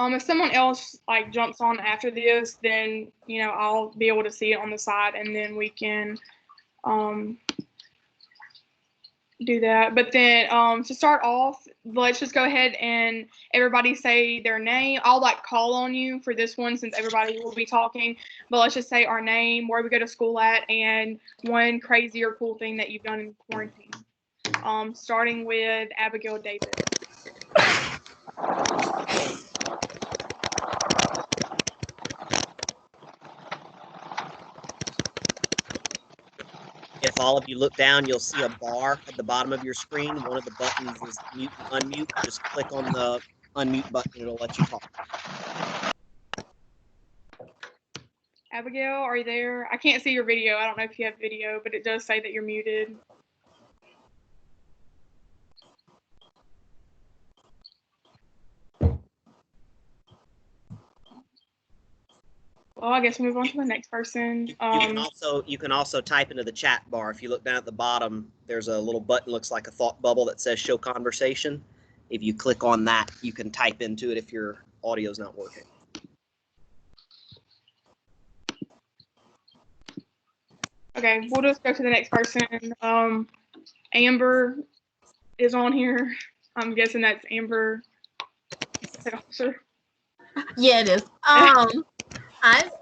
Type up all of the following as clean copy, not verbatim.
If someone else like jumps on after this, then I'll be able to see it on the side, and then we can do that. But then to start off, let's just go ahead and everybody say their name. I'll like call on you for this one since everybody will be talking. But let's just say our name, where we go to school at, and one crazy or cool thing that you've done in quarantine. Starting with Abigail Davis. If all of you look down, you'll see a bar at the bottom of your screen. One of the buttons is mute and unmute. Just click on the unmute button, and it'll let you talk. Abigail, are you there? I can't see your video. I don't know if you have video, but it does say that you're muted. Well, I guess move on to the next person. You can also type into the chat bar. If you look down at the bottom, there's a little button, looks like a thought bubble that says show conversation. If you click on that, you can type into it if your audio is not working. Okay, we'll just go to the next person. Amber is on here. I'm guessing that's Amber. Officer. Yeah, it is. I'm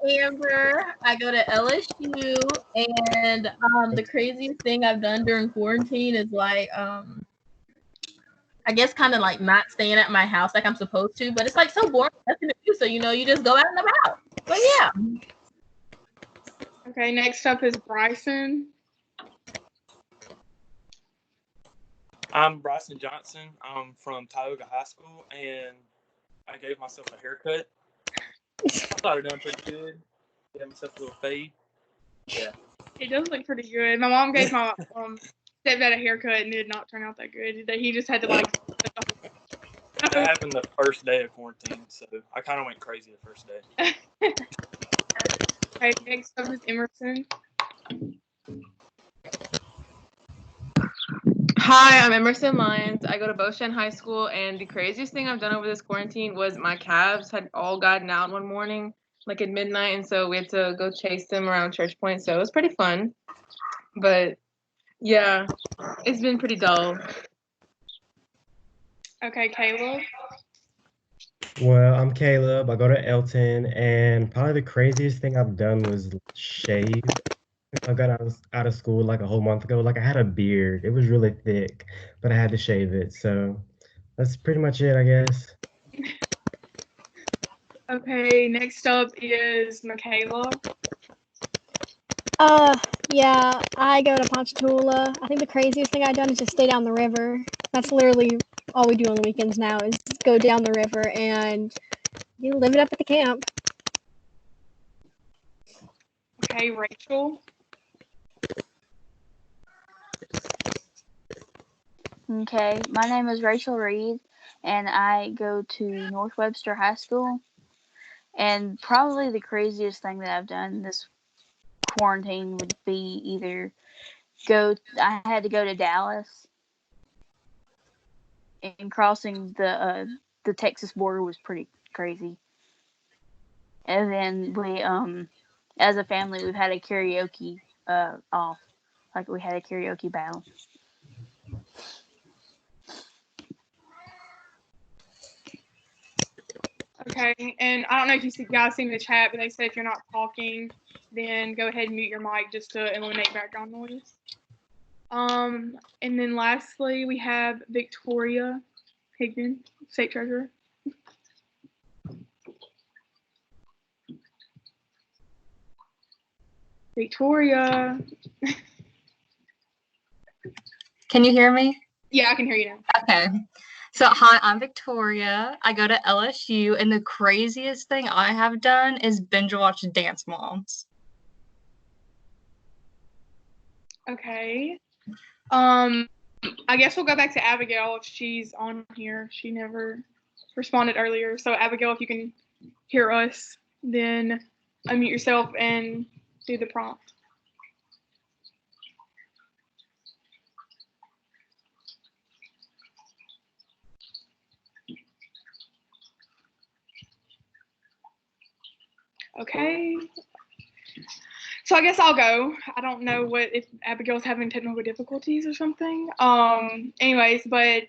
Amber. I go to LSU, and the craziest thing I've done during quarantine is like I guess kind of like not staying at my house like I'm supposed to, but it's like so boring, nothing to do. So you just go out and about. But yeah. Okay, next up is Bryson. I'm Bryson Johnson. I'm from Tioga High School, and I gave myself a haircut. I thought it done pretty good. Gave myself a little fade. Yeah. It does look pretty good. My mom gave my stepdad a haircut, and it did not turn out that good. He just had to like. That happened the first day of quarantine, so I kind of went crazy the first day. Okay, next up is Emerson. Hi, I'm Emerson Lyons. I go to Beauchamp High School, and the craziest thing I've done over this quarantine was my calves had all gotten out one morning, like at midnight, and so we had to go chase them around Church Point, so it was pretty fun. But, yeah, it's been pretty dull. Okay, Caleb. Well, I'm Caleb. I go to Elton, and probably the craziest thing I've done was shave. I got out of school like a whole month ago. Like I had a beard. It was really thick, but I had to shave it. So that's pretty much it, I guess. Okay, next up is Michaela. Yeah, I go to Ponchatoula. I think the craziest thing I've done is just stay down the river. That's literally all we do on the weekends now is go down the river and live it up at the camp. Okay, Rachel. Okay, my name is Rachel Reed, and I go to North Webster High School. And probably the craziest thing that I've done this quarantine would be either I had to go to Dallas, and crossing the Texas border was pretty crazy. And then we, as a family, we've had a karaoke off, like we had a karaoke battle. Okay, and I don't know if you guys seen the chat, but they said if you're not talking, then go ahead and mute your mic just to eliminate background noise. And then lastly, we have Victoria Higdon, State Treasurer. Victoria. Can you hear me? Yeah, I can hear you now. Okay. So, hi, I'm Victoria. I go to LSU, and the craziest thing I have done is binge watch Dance Moms. Okay. I guess we'll go back to Abigail if she's on here. She never responded earlier. So, Abigail, if you can hear us, then unmute yourself and do the prompt. Okay. So I guess I'll go. I don't know what if Abigail's having technical difficulties or something. Anyways, but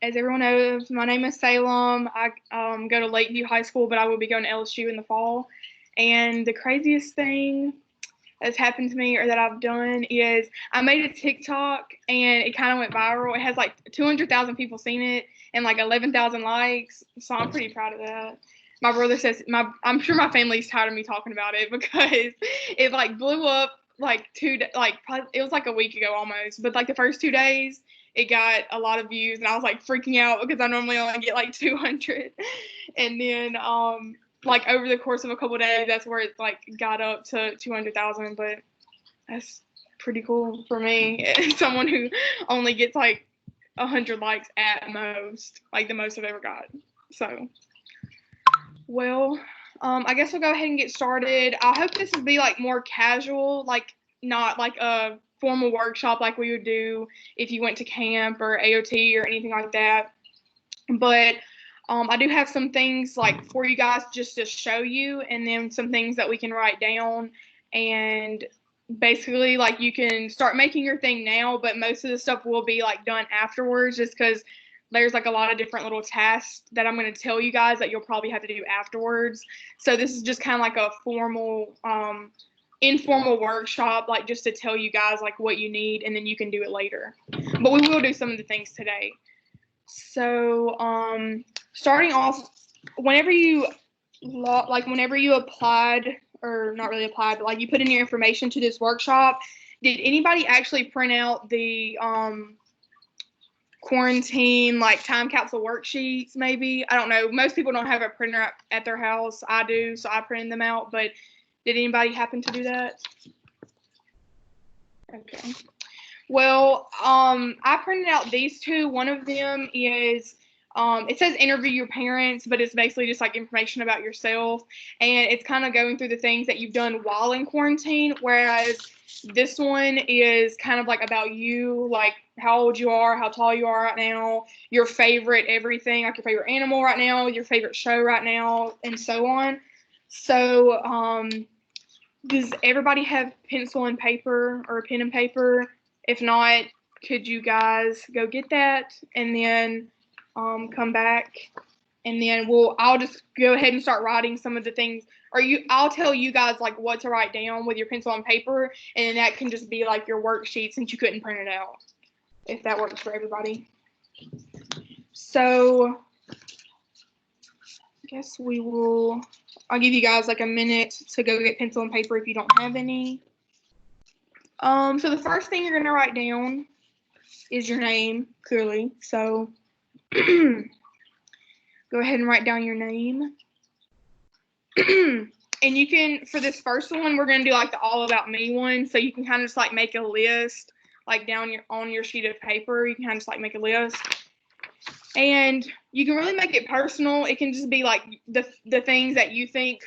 as everyone knows, my name is Salem. I go to Lakeview High School, but I will be going to LSU in the fall. And the craziest thing that's happened to me or that I've done is I made a TikTok and it kind of went viral. It has like 200,000 people seen it and like 11,000 likes. So I'm pretty proud of that. My brother says I'm sure my family's tired of me talking about it because it like blew up like probably, it was like a week ago almost, but like the first 2 days it got a lot of views and I was like freaking out because I normally only get like 200, and then like over the course of a couple of days that's where it like got up to 200,000. But that's pretty cool for me, someone who only gets like 100 likes at most, like the most I've ever got. So well, I guess we'll go ahead and get started. I hope this will be like more casual, like not like a formal workshop like we would do if you went to camp or AOT or anything like that. But I do have some things like for you guys just to show you, and then some things that we can write down. And basically, like you can start making your thing now, but most of the stuff will be like done afterwards, just because there's like a lot of different little tasks that I'm going to tell you guys that you'll probably have to do afterwards. So this is just kind of like a formal, informal workshop, like just to tell you guys like what you need, and then you can do it later. But we will do some of the things today. So starting off, whenever you applied, or not really applied, but like you put in your information to this workshop, did anybody actually print out the quarantine like time capsule worksheets? Maybe, I don't know, most people don't have a printer at their house. I do, so I printed them out. But did anybody happen to do that? Okay, well, I printed out these two. One of them is it says interview your parents, but it's basically just like information about yourself, and it's kind of going through the things that you've done while in quarantine, whereas this one is kind of like about you, like how old you are, how tall you are right now, your favorite everything, like your favorite animal right now, your favorite show right now, and so on. So does everybody have pencil and paper or a pen and paper? If not, could you guys go get that and then come back, and then I'll just go ahead and start writing some of the things, or I'll tell you guys like what to write down with your pencil and paper, and then that can just be like your worksheet since you couldn't print it out, if that works for everybody. So I guess I'll give you guys like a minute to go get pencil and paper if you don't have any. So the first thing you're going to write down is your name, clearly. So go ahead and write down your name. And you can, for this first one, we're going to do like the all about me one. So you can kind of just like make a list, like on your sheet of paper. You can kind of just like make a list. And you can really make it personal. It can just be like the things that you think,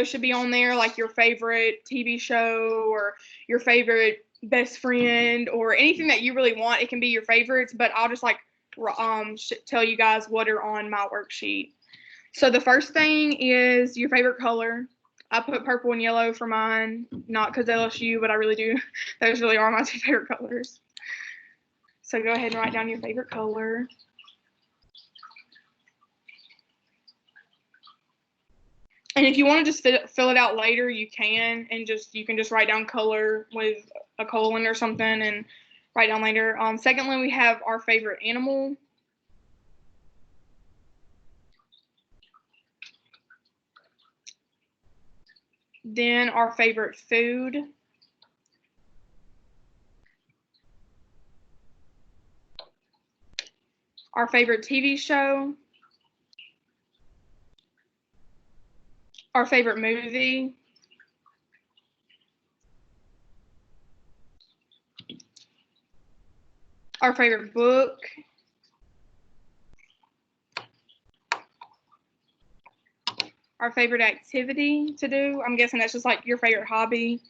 should be on there, like your favorite TV show or your favorite best friend or anything that you really want. It can be your favorites, but I'll just like tell you guys what are on my worksheet. So the first thing is your favorite color. I put purple and yellow for mine, not because LSU, but I really do. Those really are my two favorite colors. So go ahead and write down your favorite color. And if you want to just fill it out later, you can, and you can just write down color with a colon or something and write down later. Secondly, we have our favorite animal. Then our favorite food. Our favorite TV show. Our favorite movie. Our favorite book. Our favorite activity to do. I'm guessing that's just like your favorite hobby.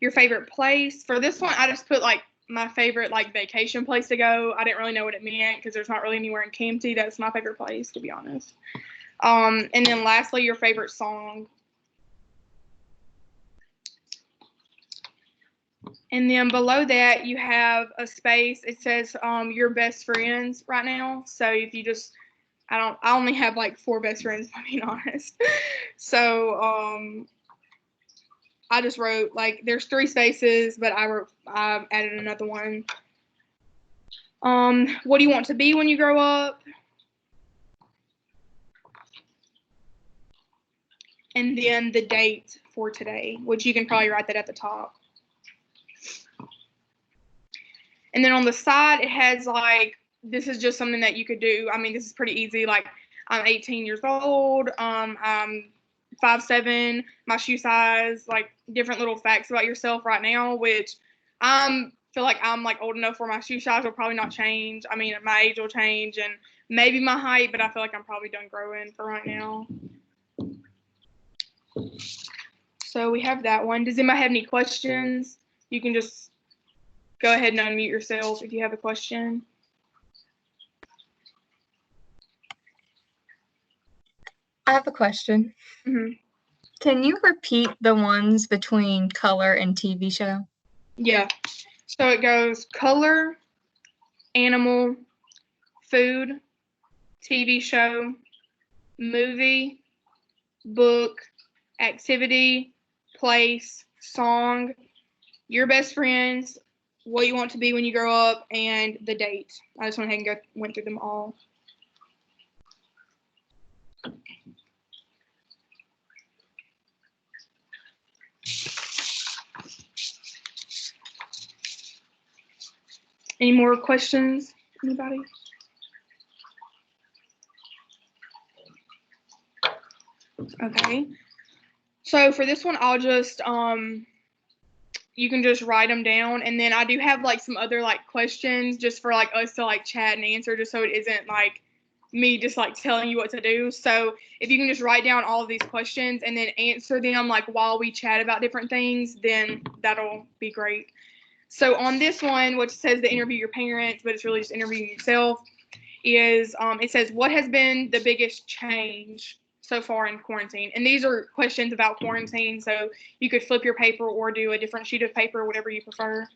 Your favorite place. For this one, I just put like my favorite like vacation place to go. I didn't really know what it meant because there's not really anywhere in Campty that's my favorite place, to be honest. And then lastly, your favorite song. And then below that, you have a space. It says your best friends right now. So if you just, I only have like 4 best friends, if I'm being honest. So I just wrote, like, there's 3 spaces, but I added another one. What do you want to be when you grow up? And then the date for today, which you can probably write that at the top. And then on the side, it has like, this is just something that you could do. I mean, this is pretty easy. Like, I'm 18 years old. I'm 5'7", my shoe size, like different little facts about yourself right now, which I feel like I'm like old enough where my shoe size will probably not change. I mean, my age will change and maybe my height, but I feel like I'm probably done growing for right now. So we have that one. Does anybody have any questions? You can just go ahead and unmute yourself if you have a question. I have a question. Mm-hmm. Can you repeat the ones between color and TV show? Yeah. So it goes color, animal, food, TV show, movie, book, activity, place, song, your best friends, what you want to be when you grow up, and the date. I just went ahead and went through them all. Any more questions? Anybody? Okay. So for this one, I'll just you can just write them down, and then I do have like some other like questions just for like us to like chat and answer, just so it isn't like me just like telling you what to do. So if you can just write down all of these questions and then answer them like while we chat about different things, then that'll be great. So on this one, which says to interview your parents, but it's really just interviewing yourself, is it says, what has been the biggest change so far in quarantine? And these are questions about quarantine, so you could flip your paper or do a different sheet of paper, whatever you prefer.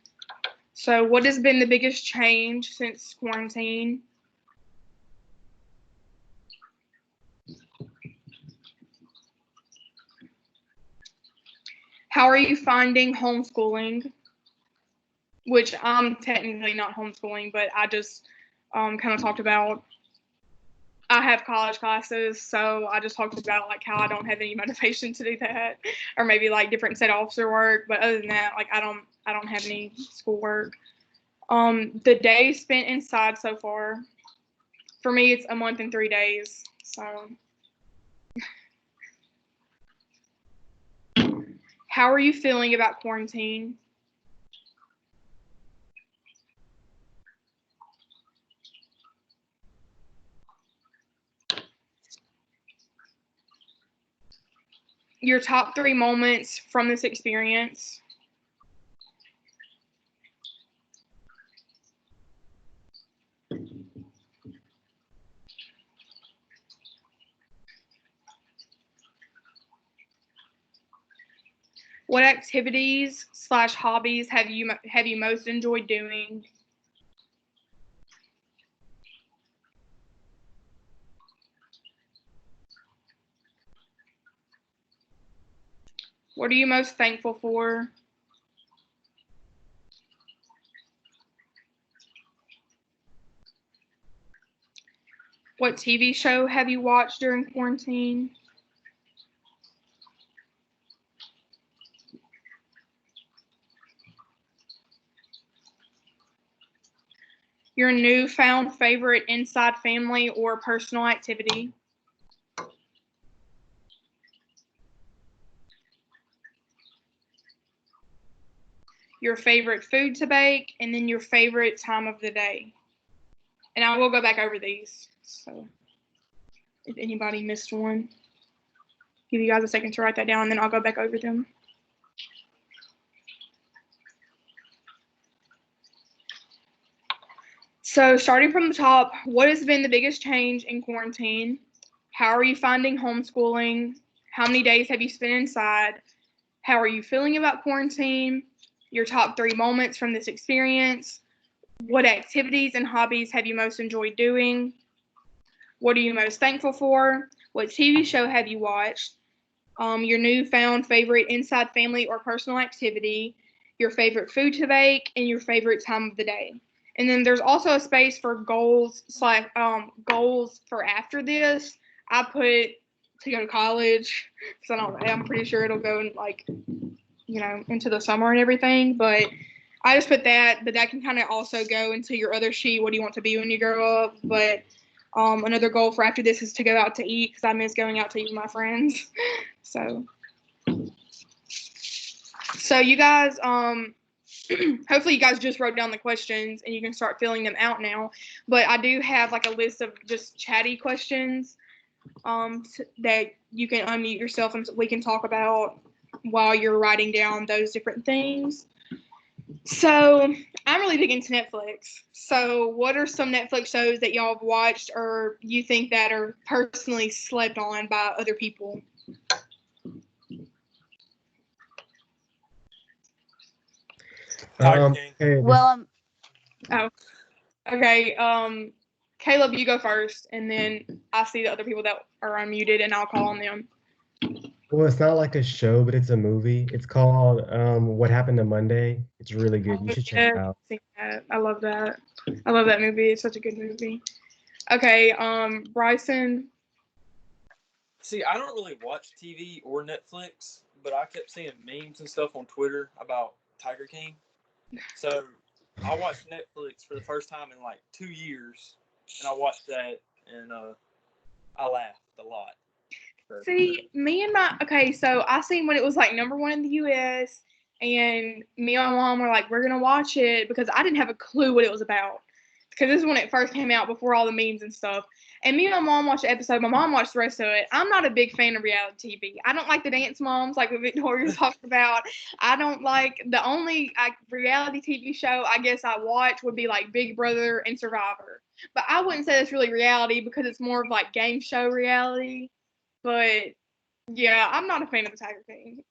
So what has been the biggest change since quarantine? How are you finding homeschooling? Which I'm technically not homeschooling, but I just kind of talked about, I have college classes, so I just talked about like how I don't have any motivation to do that, or maybe like different set officer work. But other than that, like I don't have any schoolwork. The days spent inside so far, for me, it's a month and 3 days. So, how are you feeling about quarantine? Your top 3 moments from this experience. What activities / hobbies have you most enjoyed doing? What are you most thankful for? What TV show have you watched during quarantine? Your newfound favorite inside family or personal activity? Your favorite food to bake, and then your favorite time of the day. And I will go back over these. So if anybody missed one, give you guys a second to write that down, and then I'll go back over them. So starting from the top, what has been the biggest change in quarantine? How are you finding homeschooling? How many days have you spent inside? How are you feeling about quarantine? Your top 3 moments from this experience. What activities and hobbies have you most enjoyed doing? What are you most thankful for? What TV show have you watched? Your newfound favorite inside family or personal activity, your favorite food to bake, and your favorite time of the day. And then there's also a space for goals for after this. I put to go to college because I'm pretty sure it'll go in, like, into the summer and everything. But I just put that, but that can kind of also go into your other sheet. What do you want to be when you grow up? But another goal for after this is to go out to eat because I miss going out to eat with my friends. So you guys, hopefully you guys just wrote down the questions and you can start filling them out now. But I do have like a list of just chatty questions that you can unmute yourself and we can talk about while you're writing down those different things. So I'm really big into Netflix. So what are some Netflix shows that y'all have watched or you think that are personally slept on by other people? Tiger King. Hey, Well, Okay. Caleb, you go first, and then I see the other people that are unmuted, and I'll call on them. well, it's not like a show, but it's a movie. It's called What Happened to Monday. It's really good. You should check it out. I love that. I love that movie. It's such a good movie. Okay. Bryson. See, I don't really watch TV or Netflix, but I kept seeing memes and stuff on Twitter about Tiger King. So I watched Netflix for the first time in like 2 years, and I watched that, and I laughed a lot. See, so I seen when it was like #1 in the US, and me and my mom were like, we're gonna watch it because I didn't have a clue what it was about. Because this is when it first came out before all the memes and stuff. And me and my mom watched the episode. My mom watched the rest of it. I'm not a big fan of reality TV. I don't like the dance moms like what Victoria talked about. I don't like the only reality TV show I guess I watch would be like Big Brother and Survivor. But I wouldn't say it's really reality because it's more of like game show reality. But yeah, I'm not a fan of the Tiger King.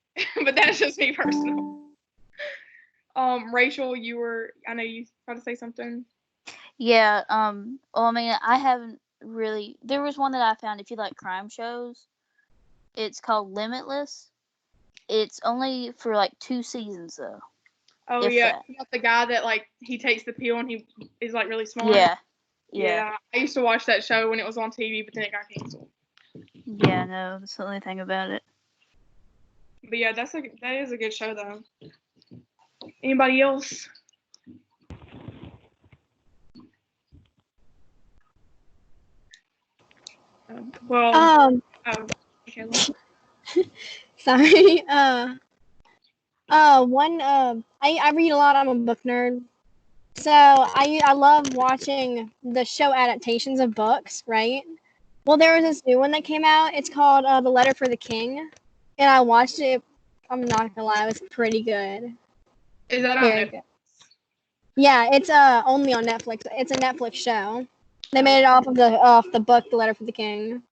But that's just me personal. Rachel, I know you tried to say something. yeah. Well, I mean, I haven't really. There was one that I found. If you like crime shows, it's called Limitless. It's only for like 2 seasons though. Oh If yeah, that. you got the guy that like he takes the pill and he is like really smart. Yeah. I used to watch that show when it was on TV, but then it got canceled. Yeah, no, that's the only thing about it. But yeah, that is a good show though. Anybody else? Well, okay. Sorry. I read a lot. I'm a book nerd. So I love watching the show adaptations of books, right? Well, there was this new one that came out. It's called The Letter for the King, and I watched it. I'm not gonna lie, it was pretty good. Is that on Very Netflix? good. Yeah, it's only on Netflix. It's a Netflix show. They made it off of the book, The Letter for the King.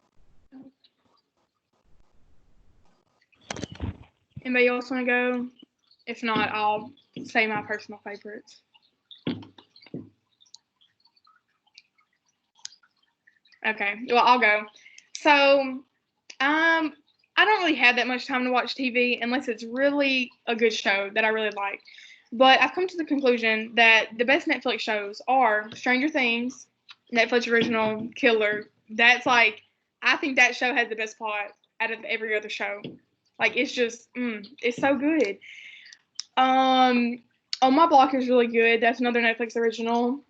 Anybody else want to go? If not, I'll say my personal favorites. Okay, well, I'll go. So, I don't really have that much time to watch TV unless it's really a good show that I really like. But I've come to the conclusion that the best Netflix shows are Stranger Things, Netflix original, Killer. That's like, I think that show has the best plot out of every other show. Like, it's just, it's so good. On My Block is really good. That's another Netflix original.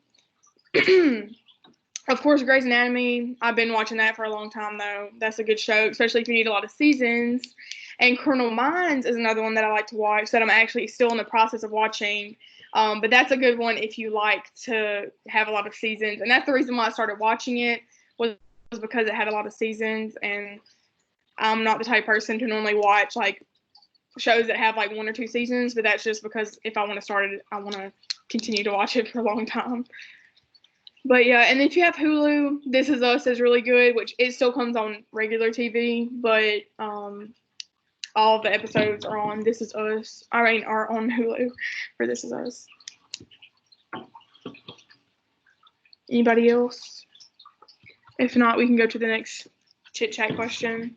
Of course, Grey's Anatomy. I've been watching that for a long time, though. That's a good show, especially if you need a lot of seasons. And Criminal Minds is another one that I like to watch that I'm actually still in the process of watching. But that's a good one if you like to have a lot of seasons. And that's the reason why I started watching it was because it had a lot of seasons. And I'm not the type of person to normally watch like shows that have like 1 or 2 seasons. But that's just because if I want to start it, I want to continue to watch it for a long time. But yeah, and if you have Hulu, This Is Us is really good, which it still comes on regular TV, but all the episodes are on This Is Us. Are on Hulu for This Is Us. Anybody else? If not, we can go to the next chit chat question.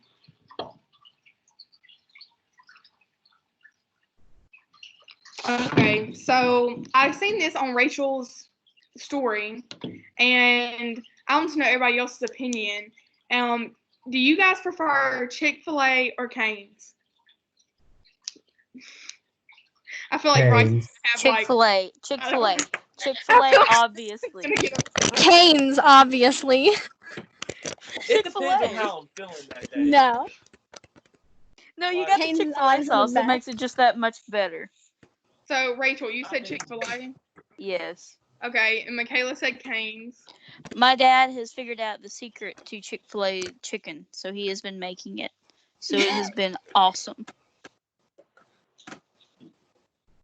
Okay, so I've seen this on Rachel's story, and I want to know everybody else's opinion. Do you guys prefer Chick-fil-A or Cane's? I feel like Bryce Cane's. have Chick-fil-A. Chick-fil-A. I Chick-fil-A, feel like obviously. Cane's, obviously. It depends on how I'm feeling that day. No. No, you Like, got the Cane's is Chick-fil-A honestly the sauce. That best. makes it just that much better. So Rachel, you said Chick-fil-A. Yes. Okay, and Michaela said Cane's. My dad has figured out the secret to Chick-fil-A chicken, so he has been making it. So it has been awesome.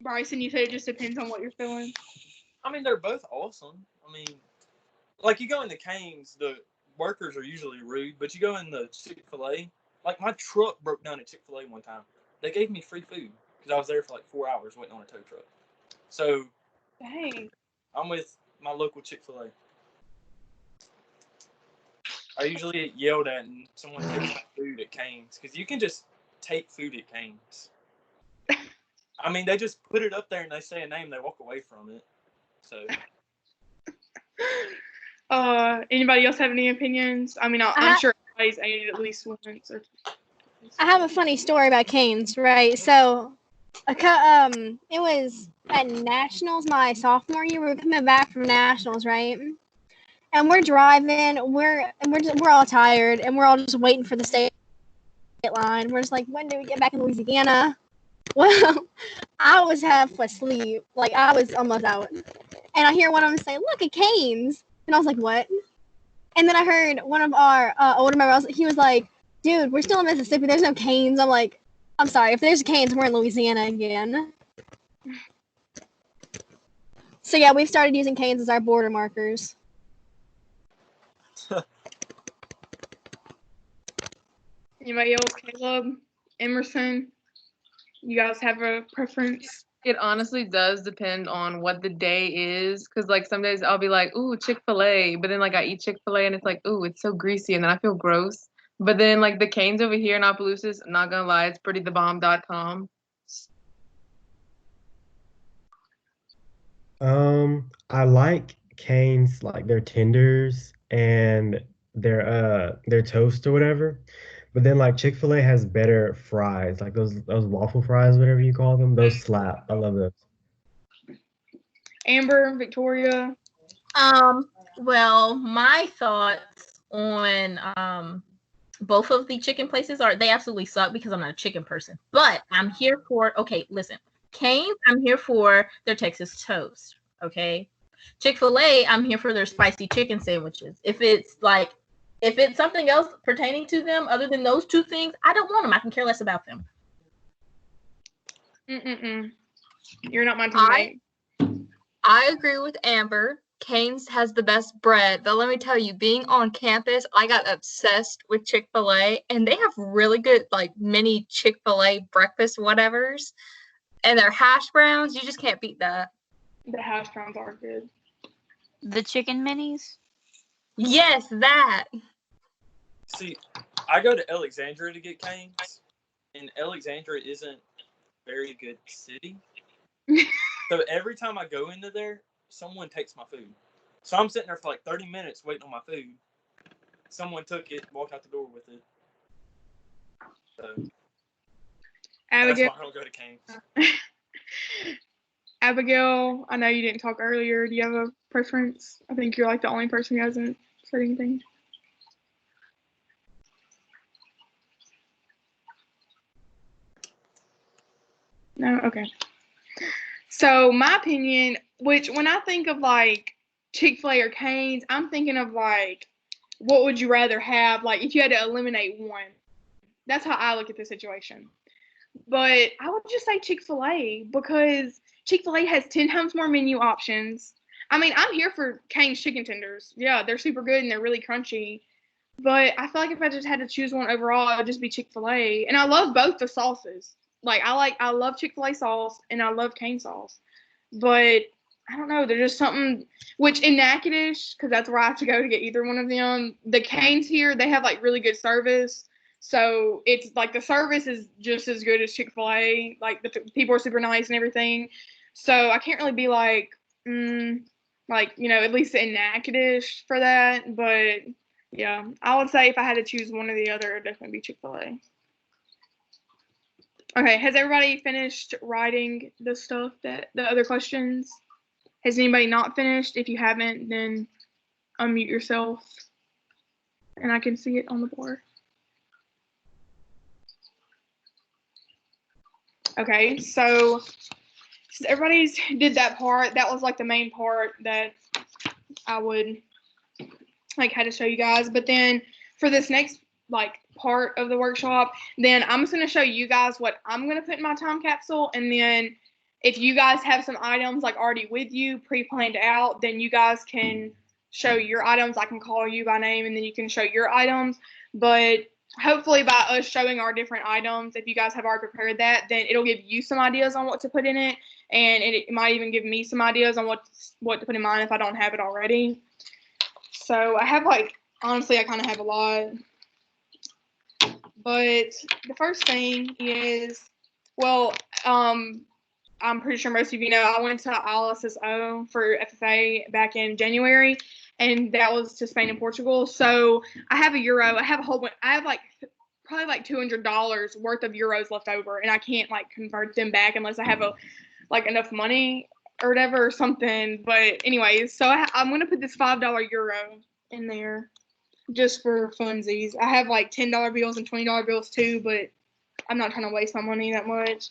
Bryson, you said it just depends on what you're feeling. I mean, they're both awesome. I mean, like you go into Cane's, the workers are usually rude, but you go in the Chick-fil-A, like my truck broke down at Chick-fil-A one time. They gave me free food because I was there for like 4 hours waiting on a tow truck. So, Dang. I'm with my local Chick-fil-A. I usually get yelled at and someone takes my food at Cane's because you can just take food at Cane's. I mean, they just put it up there and they say a name, they walk away from it. So. Anybody else have any opinions? I mean, I'm sure everybody's ate it at least once. I have a funny story about Cane's, right? So, it was at Nationals my sophomore year. We were coming back from Nationals, right? And we're driving. We're all tired, and we're all just waiting for the state line. We're just like, when do we get back in Louisiana? Well, I was half asleep. Like, I was almost out. And I hear one of them say, "Look at Cane's." And I was like, "What?" And then I heard one of our older members, he was like, "Dude, we're still in Mississippi. There's no Cane's." I'm like, "I'm sorry. If there's Cane's, we're in Louisiana again." So, yeah, we've started using Cane's as our border markers. Anybody else? Caleb? Emerson? You guys have a preference? It honestly does depend on what the day is, because like some days I'll be like, ooh, Chick-fil-A, but then like I eat Chick-fil-A and it's like, ooh, it's so greasy, and then I feel gross. But then like the Cane's over here in Opelousas, not gonna lie, it's prettythebomb.com. I like Cane's, like their tenders and their toast or whatever. But then like Chick-fil-A has better fries, like those waffle fries, whatever you call them. Those slap. I love those. Amber, Victoria? Well, my thoughts on both of the chicken places are they absolutely suck because I'm not a chicken person. But I'm here for listen. Cane's, I'm here for their Texas toast. Okay. Chick-fil-A, I'm here for their spicy chicken sandwiches. If it's something else pertaining to them other than those two things, I don't want them. I can care less about them. You're not my teammate. I agree with Amber. Cane's has the best bread, but let me tell you, being on campus, I got obsessed with Chick-fil-A, and they have really good like mini Chick-fil-A breakfast whatevers, and their hash browns, you just can't beat that. The hash browns are good. The chicken minis? Yes, that. See, I go to Alexandria to get Cane's, and Alexandria isn't a very good city. So every time I go into there, someone takes my food. So I'm sitting there for like 30 minutes waiting on my food. Someone took it, walked out the door with it. So Abigail? that's why I don't go to Cane's. Abigail, I know you didn't talk earlier. Do you have a preference? I think you're like the only person who hasn't said anything. No? Okay. So my opinion, which when I think of like Chick-fil-A or Cane's, I'm thinking of like, what would you rather have? Like if you had to eliminate one. That's how I look at the situation. But I would just say Chick-fil-A because Chick-fil-A has 10 times more menu options. I mean, I'm here for Cane's chicken tenders. Yeah, they're super good and they're really crunchy. But I feel like if I just had to choose one overall, it would just be Chick-fil-A. And I love both the sauces. Like I love Chick-fil-A sauce and I love Cane sauce. But I don't know, there's just something which in Natchitoches, because that's where I have to go to get either one of them. The Canes here, they have like really good service. So it's like the service is just as good as Chick-fil-A. Like the people are super nice and everything. So I can't really be like, at least in Natchitoches for that. But yeah, I would say if I had to choose one or the other, it'd definitely be Chick-fil-A. Okay, has everybody finished writing the stuff the other questions? Has anybody not finished? If you haven't, then unmute yourself and I can see it on the board. Okay, so everybody's did that part. That was like the main part that I would like had to show you guys. But then for this next like part of the workshop, then I'm just going to show you guys what I'm going to put in my time capsule. And then if you guys have some items like already with you pre-planned out, then you guys can show your items. I can call you by name and then you can show your items. But hopefully by us showing our different items, if you guys have already prepared that, then it'll give you some ideas on what to put in it. And it might even give me some ideas on what to put in mine if I don't have it already. So I have honestly, I kind of have a lot. But the first thing is, I'm pretty sure most of you know, I went to ILSSO for FFA back in January, and that was to Spain and Portugal. So I have a euro. I have a whole bunch. I have probably $200 worth of euros left over, and I can't convert them back unless I have enough money or whatever or something. But anyways, so I'm gonna put this $5 euro in there just for funsies. I have $10 bills and $20 bills too, but I'm not trying to waste my money that much.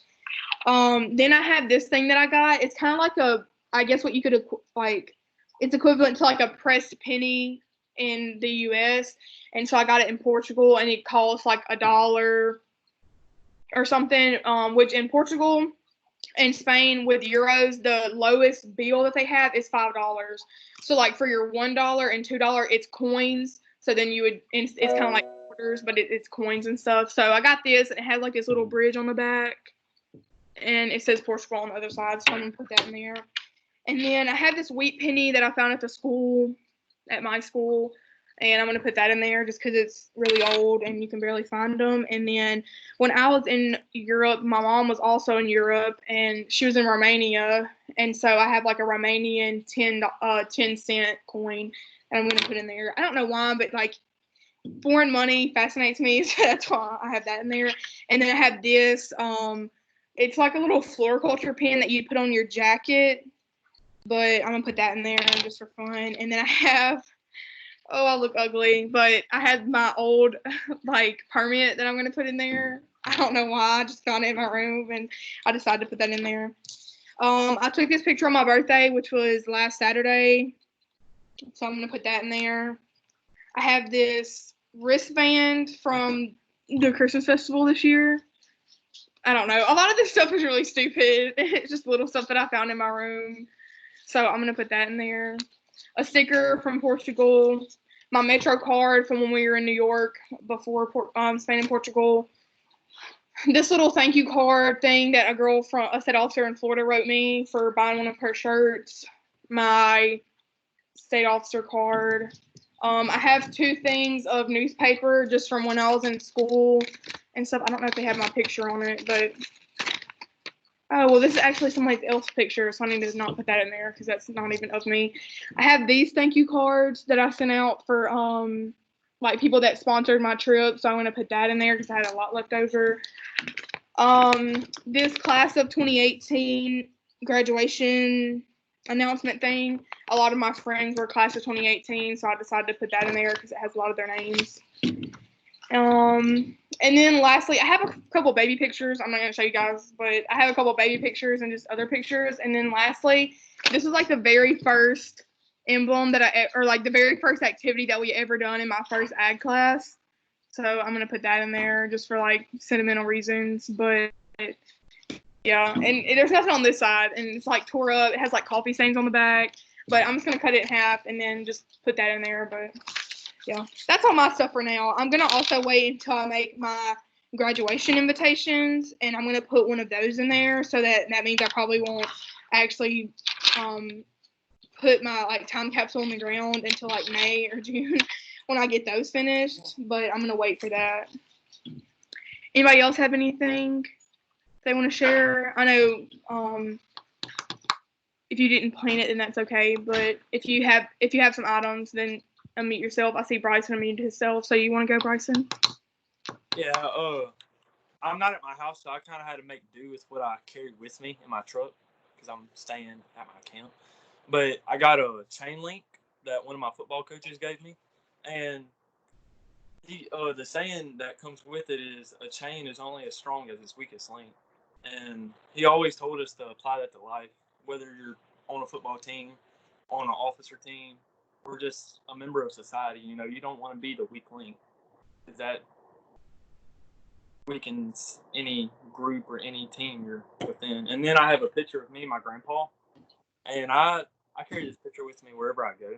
Then I have this thing that I got. It's kind of like I guess what you could it's equivalent to a pressed penny in the US. And so I got it in Portugal and it costs $1 or something, which in Portugal and Spain with euros, the lowest bill that they have is $5. So for your $1 and $2, it's coins. So then it's kind of like quarters, but it's coins and stuff. So I got this, and it has this little bridge on the back, and it says Portugal on the other side. So I'm gonna put that in there. And then I have this wheat penny that I found at my school, and I'm gonna put that in there just because it's really old and you can barely find them. And then when I was in Europe, my mom was also in Europe, and she was in Romania, and so I have a Romanian 10-cent coin. And I'm going to put in there. I don't know why, but foreign money fascinates me. So that's why I have that in there. And then I have this. It's like a little floriculture pin that you put on your jacket. But I'm going to put that in there just for fun. And then I have, I look ugly. But I have my old permit that I'm going to put in there. I don't know why. I just found it in my room. And I decided to put that in there. I took this picture on my birthday, which was last Saturday. So I'm going to put that in there. I have this wristband from the Christmas festival this year. I don't know. A lot of this stuff is really stupid. It's just little stuff that I found in my room. So I'm going to put that in there. A sticker from Portugal. My Metro card from when we were in New York before Spain and Portugal. This little thank you card thing that a girl from a state officer in Florida wrote me for buying one of her shirts. My state officer card. I have 2 things of newspaper just from when I was in school and stuff. I don't know if they have my picture on it, but this is actually somebody else's picture, so I need to not put that in there because that's not even of me. I have these thank you cards that I sent out for people that sponsored my trip, so I'm going to put that in there because I had a lot left over. This class of 2018 graduation announcement thing. A lot of my friends were class of 2018, so I decided to put that in there because it has a lot of their names. And then lastly, I have a couple baby pictures. I'm not going to show you guys, but I have a couple baby pictures and just other pictures. And then lastly, this was the very first emblem the very first activity that we ever done in my first ag class. So I'm going to put that in there just for sentimental reasons. But yeah, and there's nothing on this side, and it's tore up. It has coffee stains on the back. But I'm just gonna cut it in half and then just put that in there. But yeah, that's all my stuff for now. I'm gonna also wait until I make my graduation invitations, and I'm gonna put one of those in there, so that means I probably won't actually put my like time capsule in the ground until like May or June when I get those finished. But I'm gonna wait for that. Anybody else have anything they want to share? I know if you didn't plan it, then that's okay. But if you have some items, then unmute yourself. I see Bryson unmuted himself. So you want to go, Bryson? Yeah, I'm not at my house, so I kind of had to make do with what I carried with me in my truck because I'm staying at my camp. But I got a chain link that one of my football coaches gave me, and the saying that comes with it is a chain is only as strong as its weakest link. And he always told us to apply that to life, whether you're on a football team, on an officer team, or just a member of society. You know, you don't want to be the weak link, because that weakens any group or any team you're within. And then I have a picture of me and my grandpa, and I carry this picture with me wherever I go.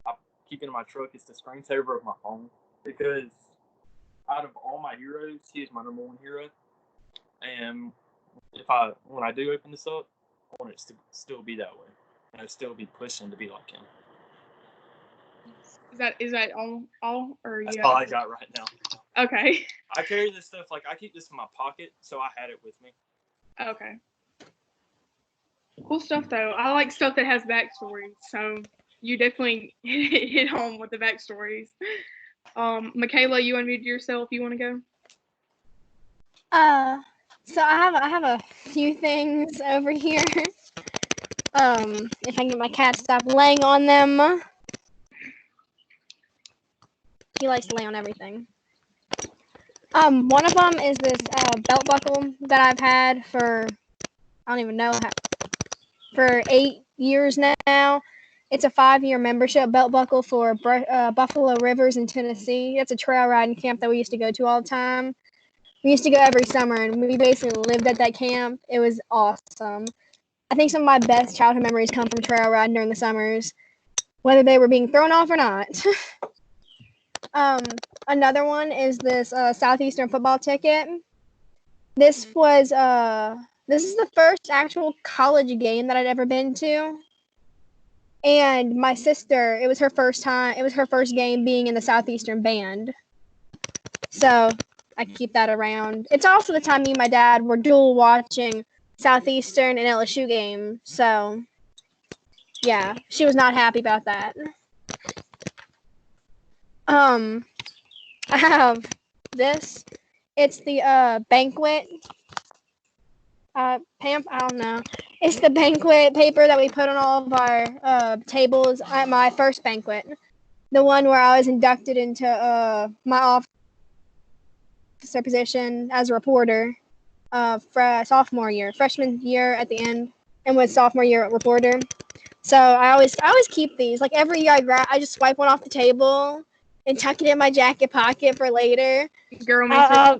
I keep it in my truck. It's the screensaver of my phone, because out of all my heroes, he is my number one hero. And when I do open this up, I want it to still be that way, and still be pushing to be like him. Is that all or That's you all I got right now. Okay. I carry this stuff, like I keep this in my pocket, so I had it with me. Okay. Cool stuff though. I like stuff that has backstories. So you definitely hit home with the backstories. Michaela, you unmuted yourself. You want to go? So I have a few things over here. If I can get my cat to stop laying on them. He likes to lay on everything. One of them is this belt buckle that I've had for, I don't even know, for 8 years now. It's a 5-year membership belt buckle for Buffalo Rivers in Tennessee. It's a trail riding camp that we used to go to all the time. We used to go every summer, and we basically lived at that camp. It was awesome. I think some of my best childhood memories come from trail riding during the summers, whether they were being thrown off or not. Another one is this Southeastern football ticket. This is the first actual college game that I'd ever been to. And my sister, it was her first game being in the Southeastern band. So I keep that around. It's also the time me and my dad were dual watching Southeastern and LSU game. So yeah, she was not happy about that. I have this. It's the banquet I don't know. It's the banquet paper that we put on all of our tables at my first banquet. The one where I was inducted into my officer position as a reporter for sophomore year. Freshman year at the end, and was sophomore year reporter. So I always keep these. Like every year I just swipe one off the table and tuck it in my jacket pocket for later. Girl, my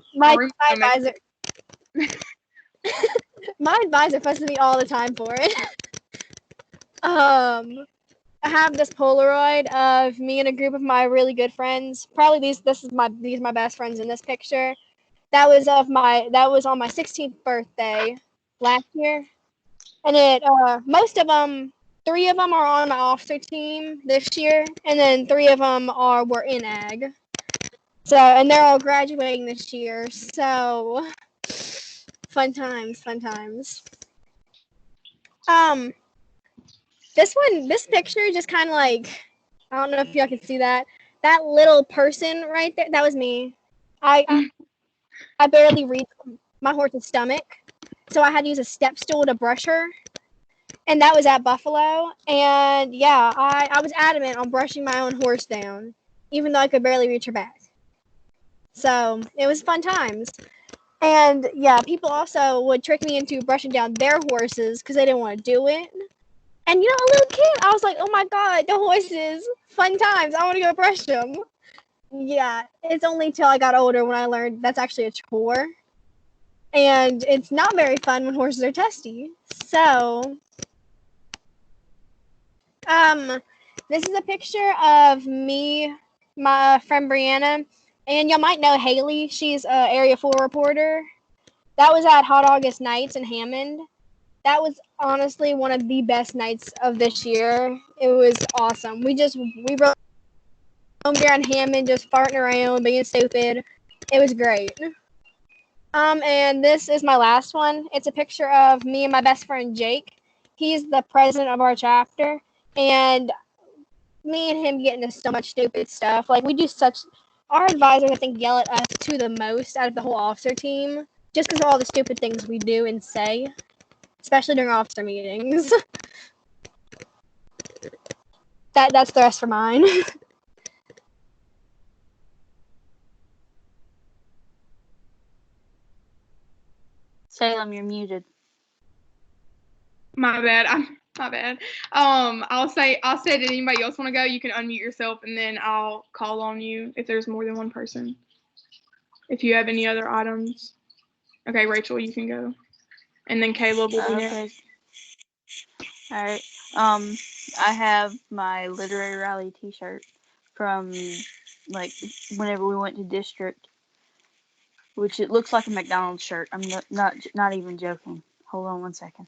advisor. My advisor fusses at me all the time for it. I have this Polaroid of me and a group of my really good friends. Probably these are my best friends in this picture. That was on my 16th birthday last year, and most of them, 3 of them are on my officer team this year, and then 3 of them were in ag. So, and they're all graduating this year. So, fun times. This picture just kind of like, I don't know if y'all can see that little person right there. That was me. I barely reached my horse's stomach, so I had to use a step stool to brush her, and that was at Buffalo. And yeah, I was adamant on brushing my own horse down, even though I could barely reach her back. So it was fun times. And yeah, people also would trick me into brushing down their horses because they didn't want to do it. And you know, a little kid, I was like, oh my god, the horses, fun times, I want to go brush them. Yeah, it's only till I got older when I learned that's actually a chore. And it's not very fun when horses are testy. So, This is a picture of me, my friend Brianna, and y'all might know Haley. She's a Area 4 reporter. That was at Hot August Nights in Hammond. That was honestly one of the best nights of this year. It was awesome. We roamed around Hammond, just farting around, being stupid. It was great. And this is my last one. It's a picture of me and my best friend Jake. He's the president of our chapter, and me and him get into so much stupid stuff. Like, our advisors, I think, yell at us to the most out of the whole officer team, just because of all the stupid things we do and say, especially during officer meetings. That's the rest for mine. Salem, you're muted. My bad. My bad. I'll say, did anybody else want to go? You can unmute yourself, and then I'll call on you if there's more than one person. If you have any other items. Okay, Rachel, you can go. And then Caleb will be next. All right. I have my literary rally T-shirt from like whenever we went to district, which it looks like a McDonald's shirt. I'm not even joking. Hold on one second.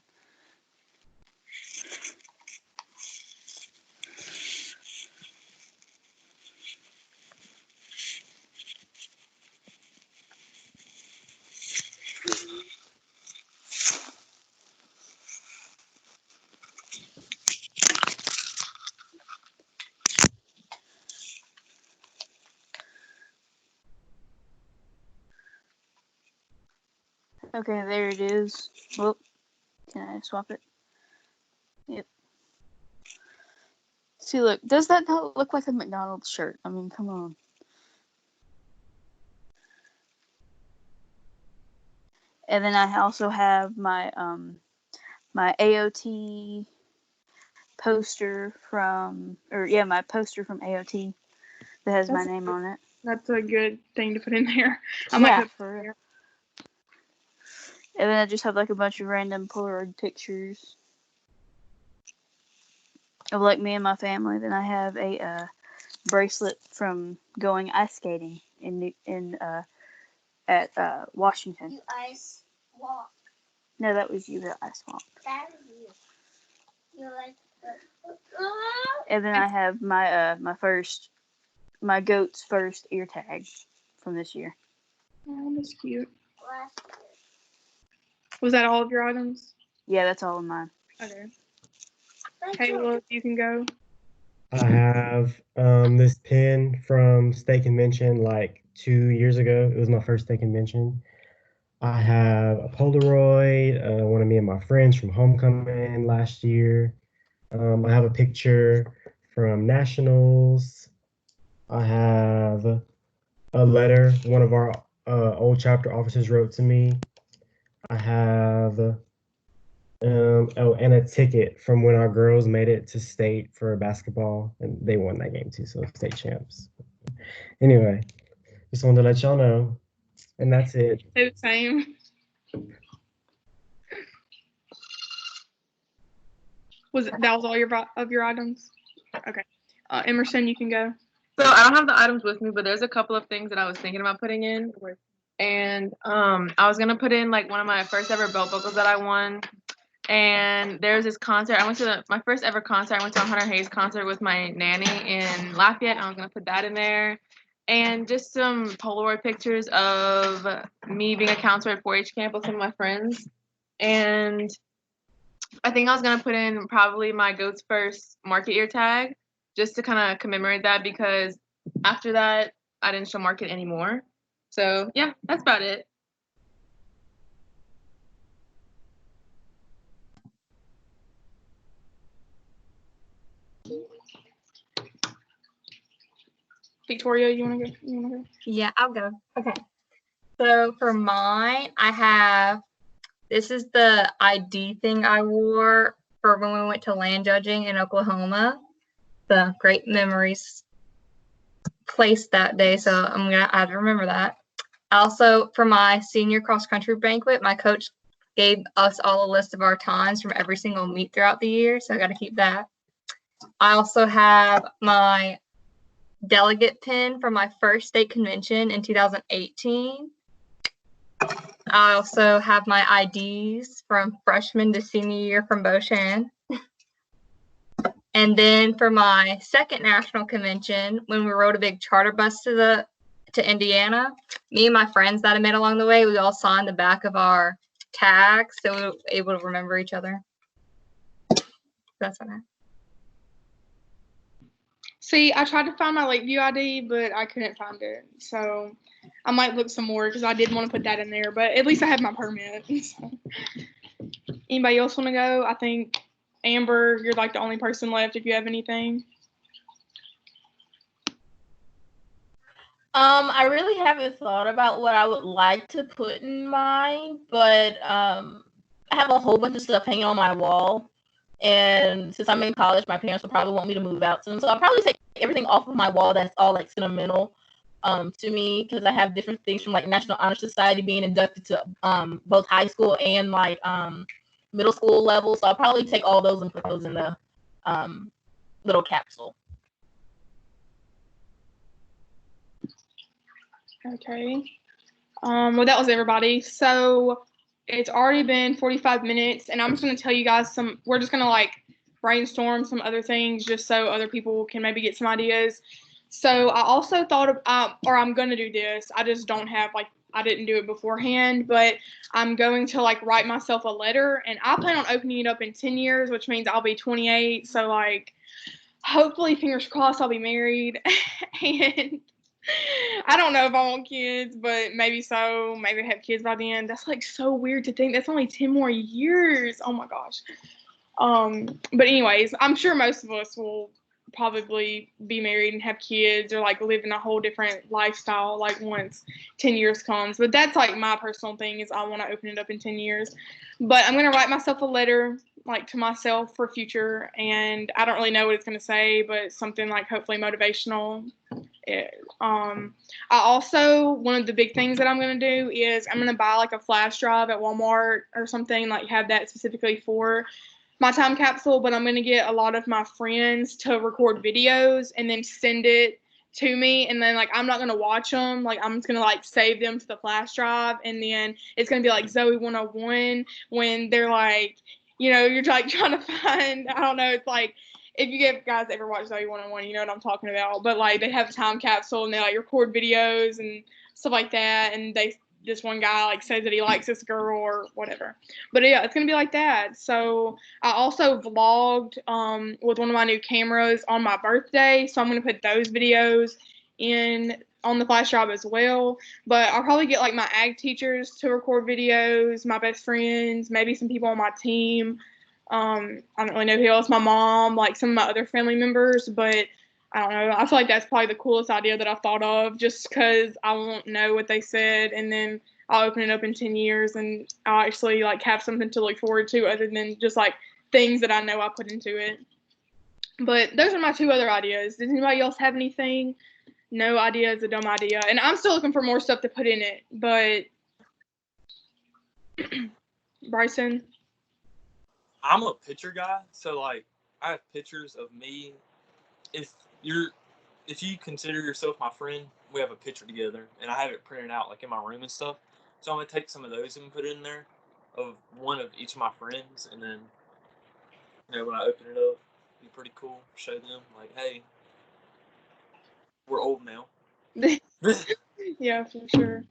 Okay, there it is. Whoop. Can I swap it? Yep. See, look, does that not look like a McDonald's shirt? I mean, come on. And then I also have my my AOT poster my poster from AOT that has my name on it. That's a good thing to put in there. For real. And then I just have like a bunch of random Polaroid pictures of like me and my family. Then I have a bracelet from going ice skating at Washington. You ice walk. No, that was you that ice walk. That was you. You like And then I have my my goat's first ear tag from this year. Oh, that's cute. Was that all of your items? Yeah, that's all of mine. Okay. Caleb, you can go. I have this pin from State Convention like 2 years ago. It was my first State Convention. I have a Polaroid, one of me and my friends from homecoming last year. I have a picture from Nationals. I have a letter one of our old chapter officers wrote to me. I have and a ticket from when our girls made it to state for basketball, and they won that game too, so state champs. Anyway, just wanted to let y'all know, and that's it. Same. That was all your items? Okay. Emerson, you can go. So I don't have the items with me, but there's a couple of things that I was thinking about putting in. And I was gonna put in like one of my first ever belt buckles that I won. And there's this concert. I went to my first ever concert. I went to a Hunter Hayes concert with my nanny in Lafayette, and I was gonna put that in there. And just some Polaroid pictures of me being a counselor at 4-H camp with some of my friends. And I think I was gonna put in probably my goat's first market year tag, just to kind of commemorate that, because after that I didn't show market anymore. So yeah, that's about it. Victoria, you wanna go? Yeah, I'll go. Okay. So for mine, this is the ID thing I wore for when we went to land judging in Oklahoma. The great memories placed that day, so I'm gonna have to remember that. Also, for my senior cross country banquet, my coach gave us all a list of our times from every single meet throughout the year, so I got to keep that. I also have my delegate pin from my first state convention in 2018. I also have my IDs from freshman to senior year from Beauchamp. And then for my second national convention, when we rode a big charter bus to Indiana, me and my friends that I met along the way, we all signed the back of our tags so we were able to remember each other. That's what I have. See, I tried to find my Lakeview ID, but I couldn't find it. So I might look some more because I did want to put that in there. But at least I have my permit. So. Anybody else want to go? I think, Amber, you're like the only person left if you have anything. I really haven't thought about what I would like to put in mine, but I have a whole bunch of stuff hanging on my wall. And since I'm in college, my parents will probably want me to move out soon. So I'll probably take everything off of my wall that's all like sentimental to me, because I have different things from like National Honor Society, being inducted to both high school and like middle school level. So I'll probably take all those and put those in the little capsule. Okay. Well, that was everybody. So it's already been 45 minutes, and I'm just going to tell you guys we're just going to like brainstorm some other things just so other people can maybe get some ideas. So I also thought of, or I'm going to do this. I just don't have, like, I didn't do it beforehand, but I'm going to like write myself a letter, and I plan on opening it up in 10 years, which means I'll be 28. So like, hopefully, fingers crossed, I'll be married. And I don't know if I want kids, but maybe so. Maybe have kids by the end. That's like so weird to think. That's only 10 more years. Oh my gosh. But anyways, I'm sure most of us will probably be married and have kids or like live in a whole different lifestyle like once 10 years comes. But that's like my personal thing is I want to open it up in 10 years. But I'm going to write myself a letter like to myself for future, and I don't really know what it's going to say, but something like hopefully motivational. I also, one of the big things that I'm going to do is I'm going to buy like a flash drive at Walmart or something, like have that specifically for my time capsule, but I'm going to get a lot of my friends to record videos and then send it to me, and then like I'm not going to watch them, like I'm just going to like save them to the flash drive, and then it's going to be like Zoe 101 when they're like, you know, you're like trying to find, I don't know, it's like, if you guys ever watch Zoe 101, you know what I'm talking about. But like they have a time capsule and they like record videos and stuff like that. And this one guy like says that he likes this girl or whatever. But yeah, it's gonna be like that. So I also vlogged with one of my new cameras on my birthday. So I'm gonna put those videos on the flash drive as well. But I'll probably get like my ag teachers to record videos, my best friends, maybe some people on my team. I don't really know who else, my mom, like some of my other family members, but I don't know. I feel like that's probably the coolest idea that I've thought of, just because I won't know what they said, and then I'll open it up in 10 years and I'll actually like have something to look forward to other than just like things that I know I put into it. But those are my two other ideas. Does anybody else have anything? No idea is a dumb idea. And I'm still looking for more stuff to put in it, but Bryson? I'm a picture guy, so like I have pictures of me. If you consider yourself my friend, we have a picture together, and I have it printed out like in my room and stuff. So I'm gonna take some of those and put it in there of one of each of my friends, and then when I open it up, it'd be pretty cool. Show them like, hey, we're old now. Yeah, for sure.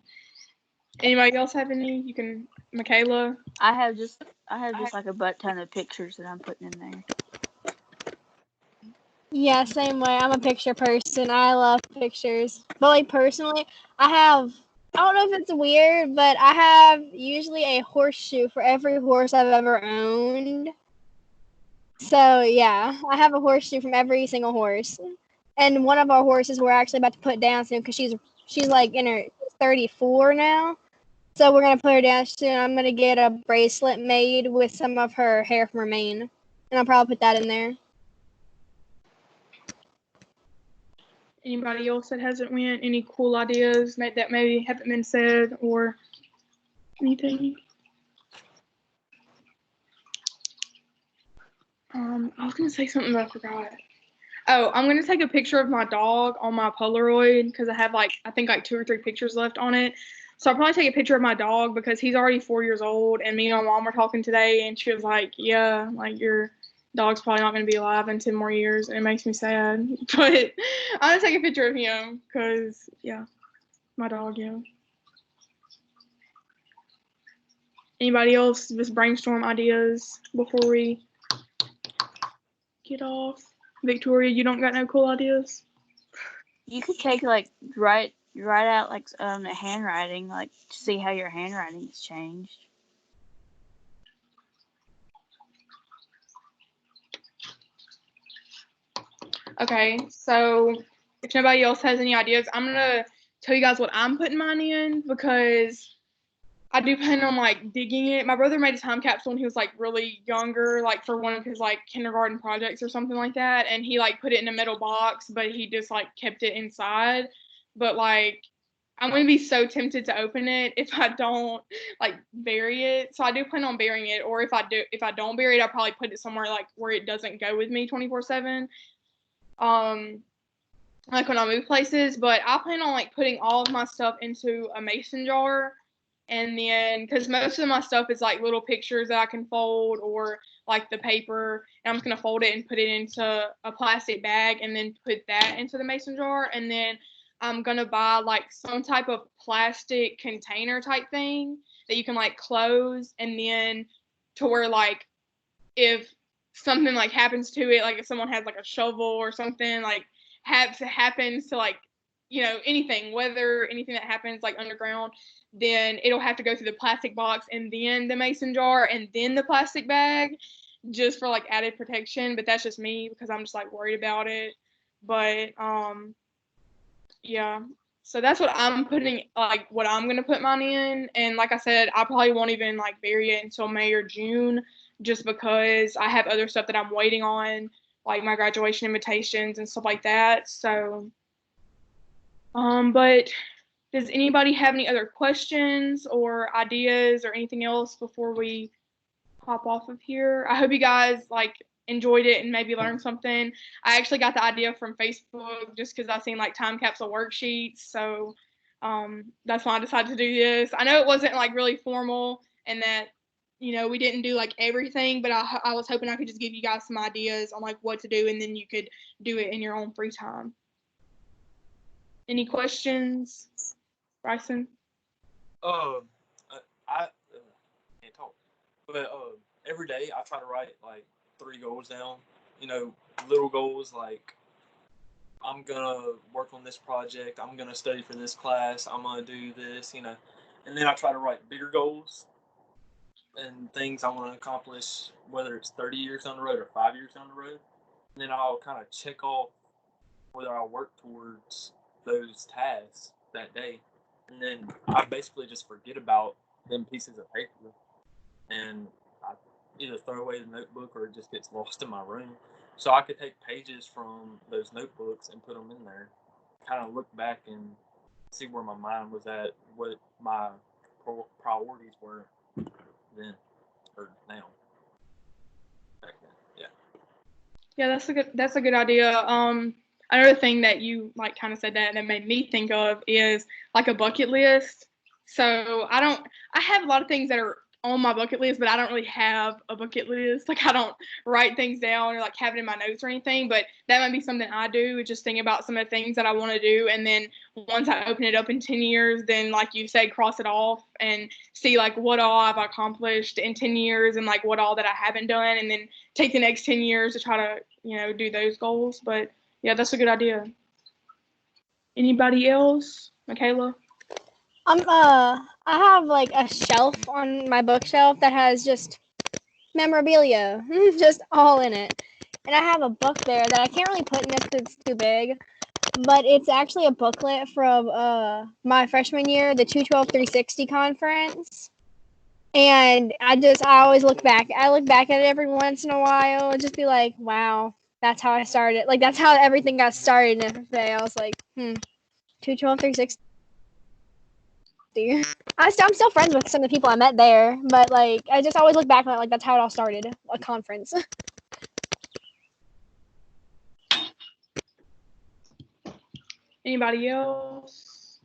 Anybody else have any? You can, Michaela. I have just like a butt ton of pictures that I'm putting in there. Yeah, same way. I'm a picture person. I love pictures. But like personally, I don't know if it's weird, but I have usually a horseshoe for every horse I've ever owned. So yeah, I have a horseshoe from every single horse. And one of our horses we're actually about to put down soon because she's like in her 34 now. So we're gonna put her down soon. I'm gonna get a bracelet made with some of her hair from her mane, and I'll probably put that in there. Anybody else that hasn't went? Any cool ideas that maybe haven't been said or anything? I was gonna say something, but I forgot. Oh, I'm gonna take a picture of my dog on my Polaroid because I have like I think like 2 or 3 pictures left on it. So I'll probably take a picture of my dog because he's already 4 years old, and me and my mom were talking today, and she was like, "Yeah, like your dog's probably not gonna be alive in 10 more years," and it makes me sad. But I'm gonna take a picture of him because yeah, my dog. Yeah. Anybody else just brainstorm ideas before we get off? Victoria, you don't got no cool ideas? You could take like write out like the handwriting, like to see how your handwriting's changed. Okay, so if nobody else has any ideas, I'm gonna tell you guys what I'm putting mine in because I do plan on like digging it. My brother made a time capsule when he was like really younger, like for one of his like kindergarten projects or something like that, and he like put it in a metal box, but he just like kept it inside. But like I'm gonna be so tempted to open it if I don't like bury it. So I do plan on burying it, or if I don't bury it, I'll probably put it somewhere like where it doesn't go with me 24/7. Like when I move places, but I plan on like putting all of my stuff into a mason jar, and then because most of my stuff is like little pictures that I can fold or like the paper, and I'm just gonna fold it and put it into a plastic bag and then put that into the mason jar, and then I'm gonna buy like some type of plastic container type thing that you can like close, and then to where like if something like happens to it, like if someone has like a shovel or something like happens to like anything, whether anything that happens like underground, then it'll have to go through the plastic box and then the mason jar and then the plastic bag, just for like added protection. But that's just me because I'm just like worried about it. But yeah, so that's what I'm putting, like what I'm gonna put mine in. And like I said, I probably won't even like bury it until May or June, just because I have other stuff that I'm waiting on, like my graduation invitations and stuff like that. So, but does anybody have any other questions or ideas or anything else before we hop off of here? I hope you guys like enjoyed it and maybe learned something. I actually got the idea from Facebook just because I seen like time capsule worksheets. So that's why I decided to do this. I know it wasn't like really formal and that we didn't do like everything, but I was hoping I could just give you guys some ideas on like what to do, and then you could do it in your own free time. Any questions, Bryson? I can't talk, but every day I try to write like 3 goals down. Little goals like I'm gonna work on this project, I'm gonna study for this class, I'm gonna do this, and then I try to write bigger goals and things I want to accomplish, whether it's 30 years down the road or 5 years down the road. And then I'll kind of check off whether I work towards those tasks that day. And then I basically just forget about them pieces of paper. And I either throw away the notebook or it just gets lost in my room. So I could take pages from those notebooks and put them in there, kind of look back and see where my mind was at, what my priorities were then or now. Back then, yeah. Yeah, that's a good idea. Another thing that you like kind of said that made me think of is like a bucket list. So I have a lot of things that are on my bucket list, but I don't really have a bucket list. Like I don't write things down or like have it in my notes or anything, but that might be something I do, just think about some of the things that I want to do, and then once I open it up in 10 years, then like you say, cross it off and see like what all I've accomplished in 10 years and like what all that I haven't done, and then take the next 10 years to try to do those goals. But yeah, that's a good idea. Anybody else? Michaela? I have like a shelf on my bookshelf that has just memorabilia, just all in it. And I have a book there that I can't really put in it because it's too big. But it's actually a booklet from my freshman year, the 212-360 conference. And I always look back. I look back at it every once in a while and just be like, wow, that's how I started. Like, that's how everything got started in FFA. I was like, 212-360. I'm still friends with some of the people I met there, but like I just always look back on it like that's how it all started, a conference. Anybody else?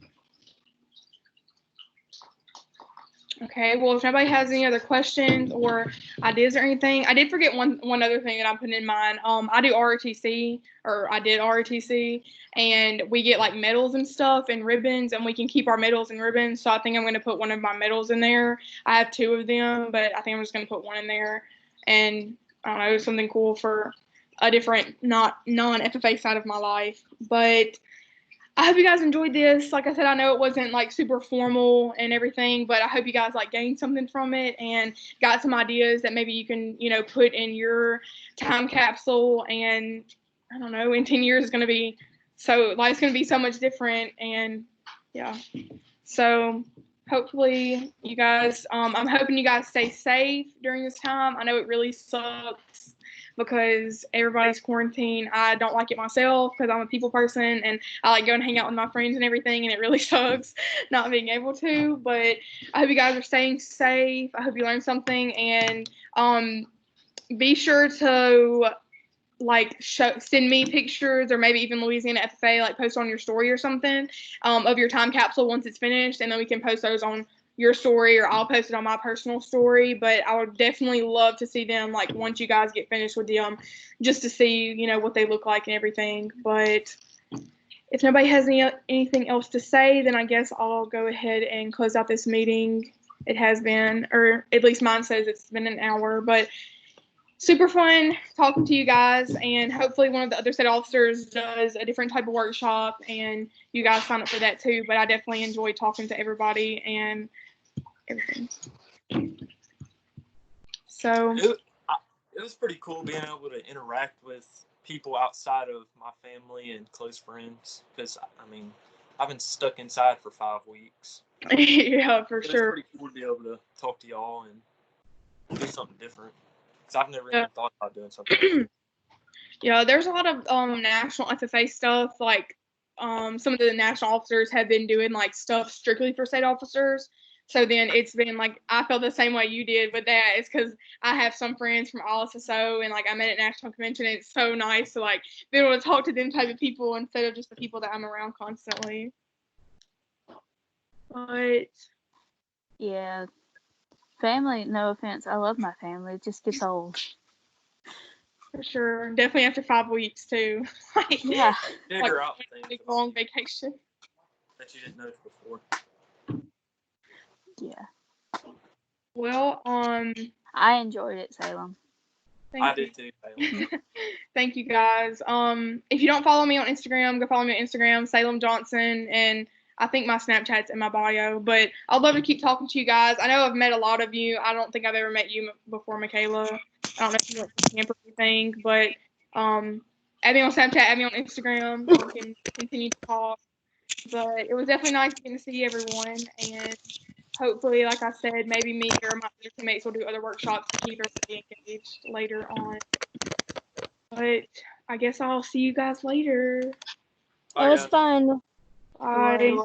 Okay, well, if nobody has any other questions or ideas or anything, I did forget one other thing that I'm putting in mind. I do ROTC, or I did ROTC, and we get like medals and stuff and ribbons, and we can keep our medals and ribbons. So I think I'm going to put one of my medals in there. I have 2 of them, but I think I'm just going to put one in there, and I don't know, something cool for a different, not non-FFA side of my life. But I hope you guys enjoyed this. Like I said, I know it wasn't like super formal and everything, but I hope you guys like gained something from it and got some ideas that maybe you can, put in your time capsule. And I don't know, in 10 years it's going to be life's going to be so much different. And yeah, so hopefully you guys, I'm hoping you guys stay safe during this time. I know it really sucks because everybody's quarantined. I don't like it myself because I'm a people person and I like going and hang out with my friends and everything, and it really sucks not being able to. But I hope you guys are staying safe. I hope you learned something, and be sure to send me pictures, or maybe even Louisiana FFA, like post on your story or something of your time capsule once it's finished, and then we can post those on your story, or I'll post it on my personal story. But I would definitely love to see them like once you guys get finished with them, just to see what they look like and everything. But if nobody has anything else to say, then I guess I'll go ahead and close out this meeting. It has been, or at least mine says it's been an hour, but super fun talking to you guys, and hopefully one of the other state officers does a different type of workshop and you guys sign up for that too. But I definitely enjoyed talking to everybody and everything. So it was pretty cool being able to interact with people outside of my family and close friends, because I've been stuck inside for 5 weeks. Yeah, for sure. It's pretty cool to be able to talk to y'all and do something different, because I've never even thought about doing something. Yeah, there's a lot of national FFA stuff. Like some of the national officers have been doing like stuff strictly for state officers. So then it's been like, I felt the same way you did with that. It's because I have some friends from ISSO, and like I met at National Convention, and it's so nice to like be able to talk to them type of people instead of just the people that I'm around constantly. But Yeah. Family, no offense, I love my family. It just gets old. for sure, definitely after 5 weeks too. Yeah. Figure out big things long vacation. that you didn't notice before. Yeah. Well, I enjoyed it, Salem. I did too. Thank you guys. If you don't follow me on Instagram, go follow me on Instagram, Salem Johnson, and I think my Snapchat's in my bio. But I'd love to keep talking to you guys. I know I've met a lot of you. I don't think I've ever met you before, Michaela. I don't know if you went to camp or anything, but add me on Snapchat, add me on Instagram. We can continue to talk. But it was definitely nice getting to see everyone, and hopefully, like I said, maybe me or my other teammates will do other workshops to keep everybody engaged later on. But I guess I'll see you guys later. It was fun. Bye.